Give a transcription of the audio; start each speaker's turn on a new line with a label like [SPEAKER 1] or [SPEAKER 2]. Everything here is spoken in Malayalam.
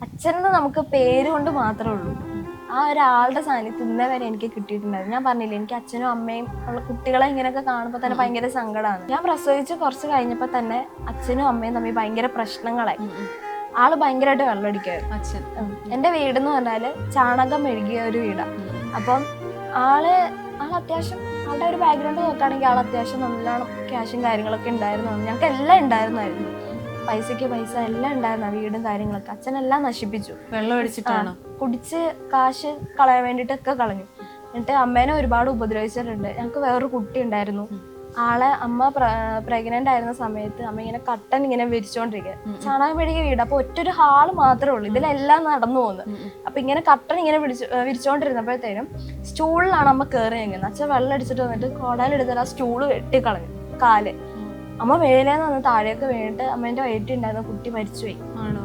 [SPEAKER 1] അച്ഛനെന്ന് നമുക്ക് പേര് കൊണ്ട് മാത്രമേ ഉള്ളൂ. ആ ഒരാളുടെ സാന്നിധ്യം ഇന്നേ വരെ എനിക്ക് കിട്ടിയിട്ടുണ്ടായിരുന്നു. ഞാൻ പറഞ്ഞില്ലേ, എനിക്ക് അച്ഛനും അമ്മയും ഉള്ള കുട്ടികളെ ഇങ്ങനെയൊക്കെ കാണുമ്പോൾ തന്നെ ഭയങ്കര സങ്കടമാണ്. ഞാൻ പ്രസവിച്ച് കുറച്ച് കഴിഞ്ഞപ്പോൾ തന്നെ അച്ഛനും അമ്മയും തമ്മിൽ ഭയങ്കര പ്രശ്നങ്ങളായി. ആള് ഭയങ്കരമായിട്ട് വെള്ളമടിക്കുമായിരുന്നു അച്ഛൻ. എൻ്റെ വീടെന്ന് പറഞ്ഞാല് ചാണകം മെഴുകിയ ഒരു വീടാണ്. അപ്പം ആള് അത്യാവശ്യം ആളുടെ ഒരു ബാക്ക്ഗ്രൗണ്ട് നോക്കുകയാണെങ്കിൽ ആൾ അത്യാവശ്യം നല്ലോണം ക്യാഷും കാര്യങ്ങളൊക്കെ ഉണ്ടായിരുന്നു. ഞങ്ങൾക്ക് എല്ലാം ഉണ്ടായിരുന്നായിരുന്നു, പൈസക്ക് പൈസ എല്ലാം ഉണ്ടായിരുന്നു, വീടും കാര്യങ്ങളൊക്കെ. അച്ഛനെല്ലാം നശിപ്പിച്ചു,
[SPEAKER 2] വെള്ളം അടിച്ചിട്ടാണ്
[SPEAKER 1] കുടിച്ച് കാശ് കളയാൻ വേണ്ടിയിട്ടൊക്കെ കളഞ്ഞു. എന്നിട്ട് അമ്മേനെ ഒരുപാട് ഉപദ്രവിച്ചിട്ടുണ്ട്. ഞങ്ങൾക്ക് വേറൊരു കുട്ടി ഉണ്ടായിരുന്നു. ആളെ അമ്മ പ്രഗ്നന്റ് ആയിരുന്ന സമയത്ത് അമ്മ ഇങ്ങനെ കട്ടൻ ഇങ്ങനെ വിരിച്ചോണ്ടിരിക്കുക, ചാണകം മെഴുകിയ വീട്. അപ്പൊ ഒറ്റൊരു ഹാള് മാത്രമേ ഉള്ളൂ, ഇതിലെല്ലാം നടന്നു പോകുന്നത്. അപ്പൊ ഇങ്ങനെ കട്ടൻ ഇങ്ങനെ വിരിച്ചോണ്ടിരുന്നപ്പോഴത്തേനും സ്റ്റൂളിലാണ് അമ്മ കയറി നിൽക്കുന്നത്. അച്ഛൻ വെള്ളം അടിച്ചിട്ട് വന്നിട്ട് കോടാലെടുത്തിട്ട് ആ സ്റ്റൂള് വെട്ടിക്കളഞ്ഞു കാല്. അമ്മ മേലേന്ന് വന്ന് താഴേക്ക് വീണിട്ട് അമ്മേന്റെ വയറ്റിൽ ഉണ്ടായിരുന്ന കുട്ടി മരിച്ചുപോയി.
[SPEAKER 2] ആണോ?